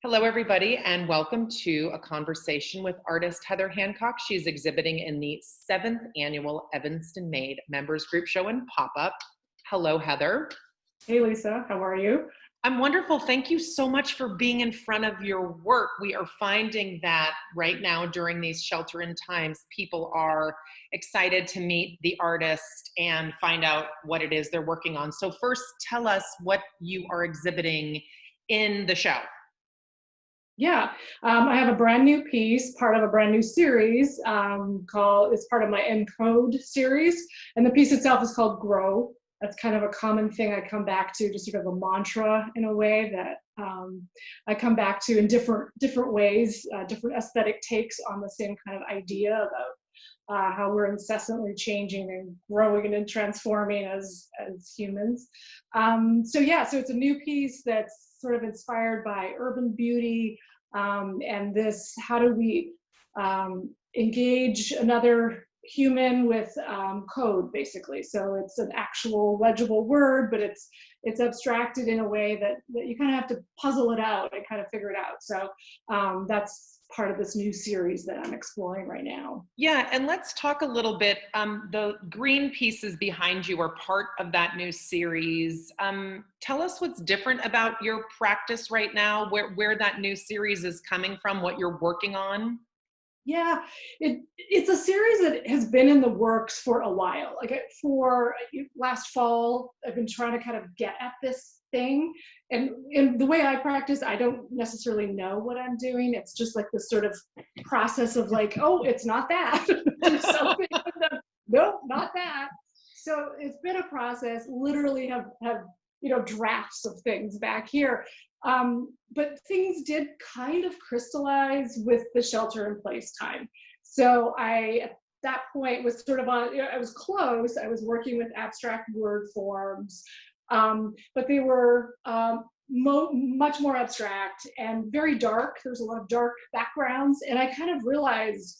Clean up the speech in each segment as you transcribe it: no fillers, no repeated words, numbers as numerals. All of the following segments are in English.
Hello, everybody, and welcome to a conversation with artist Heather Hancock. She's exhibiting in the 7th annual Evanston Made Members Group Show and Pop-Up. Hello, Heather. Hey, Lisa, how are you? I'm wonderful. Thank you so much for being in front of your work. We are finding that right now during these shelter-in times, people are excited to meet the artist and find out what it is they're working on. So first, tell us what you are exhibiting in the show. Yeah, I have a brand new piece, part of a brand new series it's part of my ENCODE series. And the piece itself is called Grow. That's kind of a common thing I come back to, just sort of a mantra in a way that I come back to in different ways, different aesthetic takes on the same kind of idea about how we're incessantly changing and growing and transforming as humans. So it's a new piece that's sort of inspired by urban beauty and this, how do we engage another human with code, basically. So it's an actual legible word, but it's abstracted in a way that you kind of have to puzzle it out and kind of figure it out. So that's part of this new series that I'm exploring right now. Yeah, and let's talk a little bit. The green pieces behind you are part of that new series. Tell us what's different about your practice right now, where that new series is coming from, what you're working on. Yeah, it's a series that has been in the works for a while. For last fall, I've been trying to kind of get at this thing. And in the way I practice, I don't necessarily know what I'm doing. It's just like this sort of process of like, oh, it's not that. Something, nope, not that. So it's been a process. Literally have drafts of things back here. But things did kind of crystallize with the shelter in place time. So at that point was sort of I was close. I was working with abstract word forms, but they were much more abstract and very dark. There's a lot of dark backgrounds. And I kind of realized,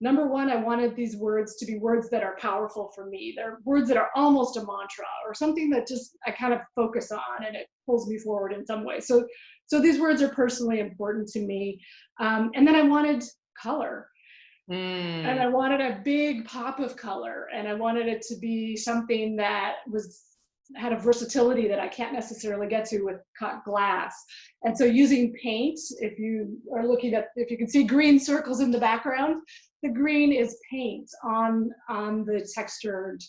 number one, I wanted these words to be words that are powerful for me. They're words that are almost a mantra or something that just I kind of focus on and it pulls me forward in some way. So these words are personally important to me. And then I wanted color. And I wanted a big pop of color. And I wanted it to be something that had a versatility that I can't necessarily get to with cut glass. And so using paint, if you can see green circles in the background, the green is paint on the textured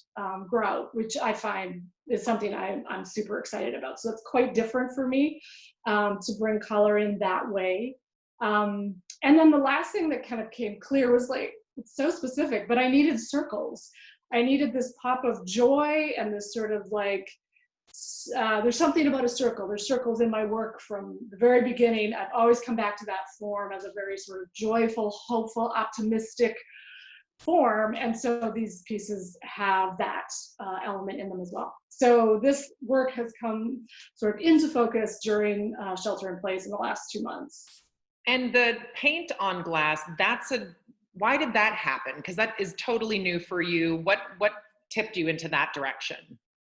grout, which I find is something I'm super excited about. So it's quite different for me to bring color in that way. And then the last thing that kind of came clear was like, it's so specific, but I needed circles. I needed this pop of joy and this sort of like, there's something about a circle. There's circles in my work from the very beginning. I've always come back to that form as a very sort of joyful, hopeful, optimistic form. And so these pieces have that element in them as well. So this work has come sort of into focus during shelter in place in the last 2 months. And the paint on glass, why did that happen? Because that is totally new for you. What tipped you into that direction?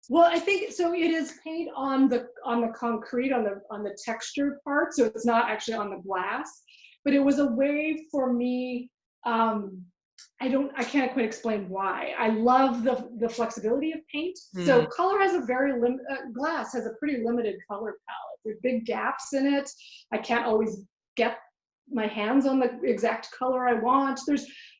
Well, I think so. It is paint on the concrete, on the textured part. So it's not actually on the glass, but it was a way for me. I can't quite explain why. I love the flexibility of paint. So color has glass has a pretty limited color palette. There's big gaps in it. I can't always get my hands on the exact color I want.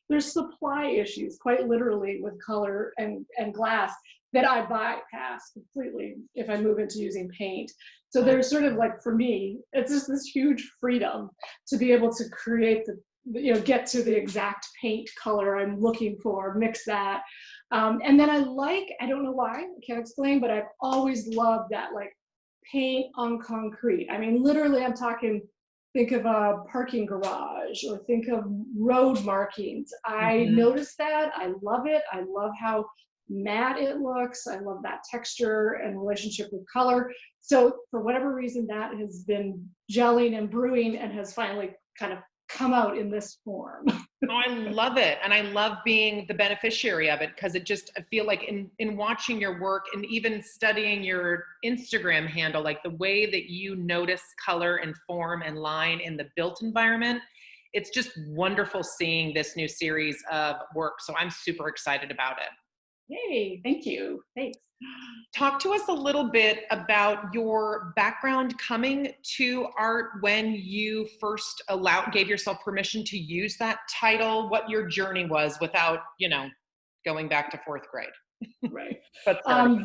There's supply issues, quite literally, with color and glass that I bypass completely if I move into using paint. So there's sort of like, for me, it's just this huge freedom to be able to create get to the exact paint color I'm looking for, mix that. And then I don't know why, I can't explain, but I've always loved that like paint on concrete. I mean, literally I'm talking, think of a parking garage or think of road markings. I noticed that, I love it. I love how matte it looks. I love that texture and relationship with color. So for whatever reason, that has been gelling and brewing and has finally kind of come out in this form. Oh, I love it. And I love being the beneficiary of it, because I feel like in watching your work and even studying your Instagram handle, like the way that you notice color and form and line in the built environment, it's just wonderful seeing this new series of work. So I'm super excited about it. Yay, thank you. Thanks. Talk to us a little bit about your background coming to art, when you first gave yourself permission to use that title, what your journey was without, going back to fourth grade. Right. But start.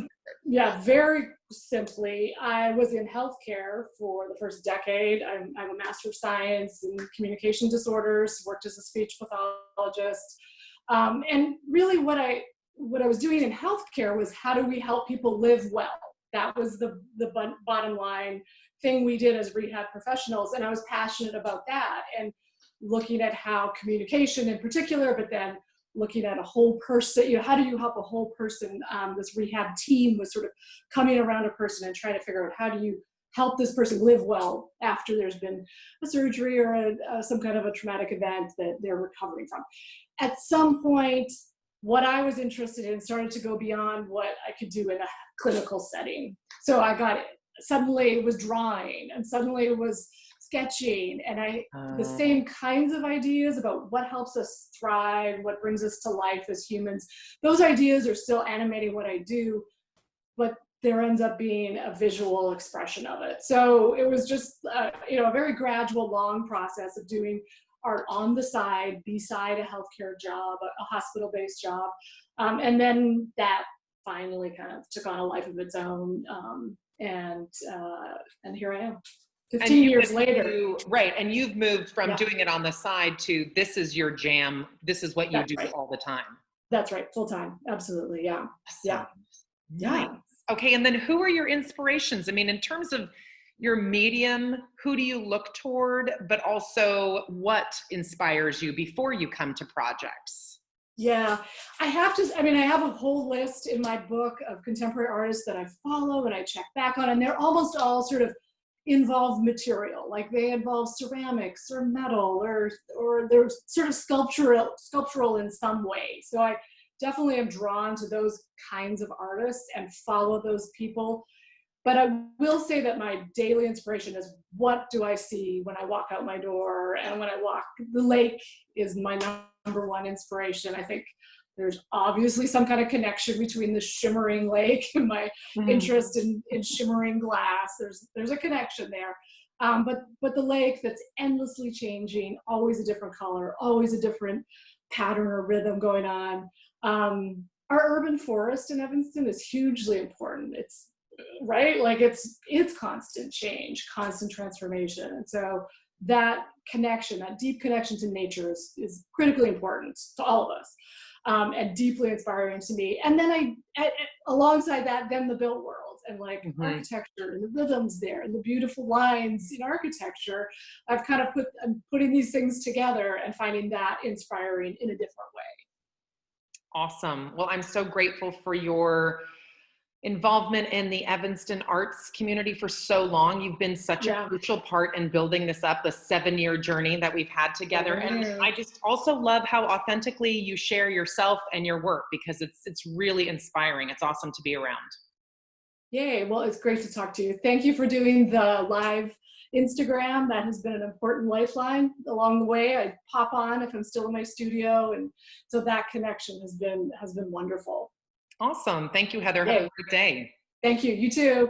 Yeah, very simply, I was in healthcare for the first decade. I'm a Master of Science in Communication Disorders, worked as a speech pathologist. And really what I was doing in healthcare was, how do we help people live well? That was the bottom line thing we did as rehab professionals. And I was passionate about that, and looking at how communication in particular, but then looking at a whole person, how do you help a whole person? This rehab team was sort of coming around a person and trying to figure out, how do you help this person live well after there's been a surgery or some kind of a traumatic event that they're recovering from. At some point, what I was interested in started to go beyond what I could do in a clinical setting. So suddenly it was drawing, and suddenly it was sketching, and the same kinds of ideas about what helps us thrive, what brings us to life as humans, those ideas are still animating what I do, but there ends up being a visual expression of it. So it was just a very gradual, long process of doing art on the side, beside a healthcare job, a hospital-based job. And then that finally kind of took on a life of its own. And here I am, 15 years later. Right, and you've moved from doing it on the side to, this is your jam, this is what you do all the time. That's right, full time, absolutely, yeah. Yeah. Nice. Okay, and then who are your inspirations? I mean, in terms of your medium, who do you look toward, but also what inspires you before you come to projects? Yeah, I have a whole list in my book of contemporary artists that I follow and I check back on, and they're almost all sort of involve material, like they involve ceramics or metal, or they're sort of sculptural in some way. So I definitely am drawn to those kinds of artists and follow those people. But I will say that my daily inspiration is, what do I see when I walk out my door? And when I walk, the lake is my number one inspiration. I think there's obviously some kind of connection between the shimmering lake and my interest in shimmering glass. There's a connection there. But the lake that's endlessly changing, always a different color, always a different pattern or rhythm going on. Our urban forest in Evanston is hugely important. It's right, like it's constant change, constant transformation, and so that connection, that deep connection to nature is critically important to all of us, and deeply inspiring to me. And then alongside that, then the built world, and like architecture and the rhythms there and the beautiful lines in architecture. I'm putting these things together and finding that inspiring in a different way. Awesome. Well, I'm so grateful for your involvement in the Evanston arts community for so long. You've been such a crucial part in building this up, the 7-year journey that we've had together. And I just also love how authentically you share yourself and your work, because it's really inspiring. It's awesome to be around. Yay. Well, it's great to talk to you. Thank you for doing the live Instagram. That has been an important lifeline along the way. I pop on if I'm still in my studio. And so that connection has been wonderful. Awesome. Thank you, Heather. Have a great day. Thank you. You too.